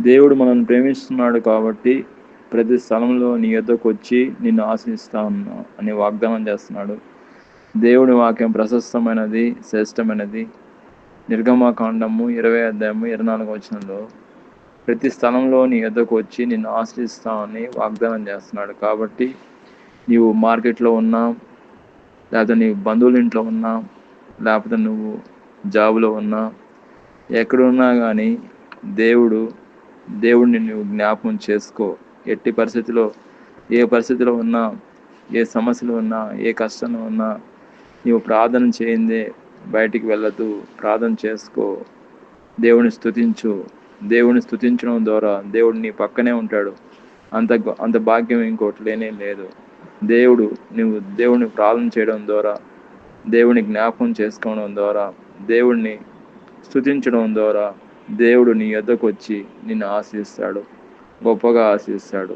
దేవుడు మనల్ని ప్రేమిస్తున్నాడు కాబట్టి ప్రతి స్థలంలో నీ యొద్దకు వచ్చి నిన్ను ఆశీస్తా ఉన్నా అని వాగ్దానం చేస్తున్నాడు. దేవుని వాక్యం ప్రశస్తమైనది, శ్రేష్టమైనది. నిర్గమకాండము 20 అధ్యాయము 24 వచనంలో ప్రతి స్థలంలో నీ యొద్దకు వచ్చి నిన్ను ఆశ్రయిస్తామని వాగ్దానం చేస్తున్నాడు. కాబట్టి నీవు మార్కెట్లో ఉన్నా, లేకపోతే నీ బంధువుల ఇంట్లో ఉన్నా, లేకపోతే నువ్వు జాబులో ఉన్నా, ఎక్కడున్నా కానీ దేవుడిని నువ్వు జ్ఞాపకం చేసుకో. ఎట్టి పరిస్థితిలో, ఏ పరిస్థితిలో ఉన్నా, ఏ సమస్యలు ఉన్నా, ఏ కష్టంలో ఉన్నా నీవు ప్రార్థన చేయందే బయటికి వెళ్ళదు. ప్రార్థన చేసుకో, దేవుని స్తుతించు. దేవుని స్తుతించడం ద్వారా దేవుడు నీ పక్కనే ఉంటాడు. అంత భాగ్యం ఇంకోటి లేనే లేదు. నువ్వు దేవుని ప్రార్థన చేయడం ద్వారా, దేవుని జ్ఞాపకం చేసుకోవడం ద్వారా, దేవుడిని స్తుతించడం ద్వారా దేవుడు నీ యొద్దకు వచ్చి నిన్ను ఆశీర్వదిస్తాడు, గొప్పగా ఆశీర్వదిస్తాడు.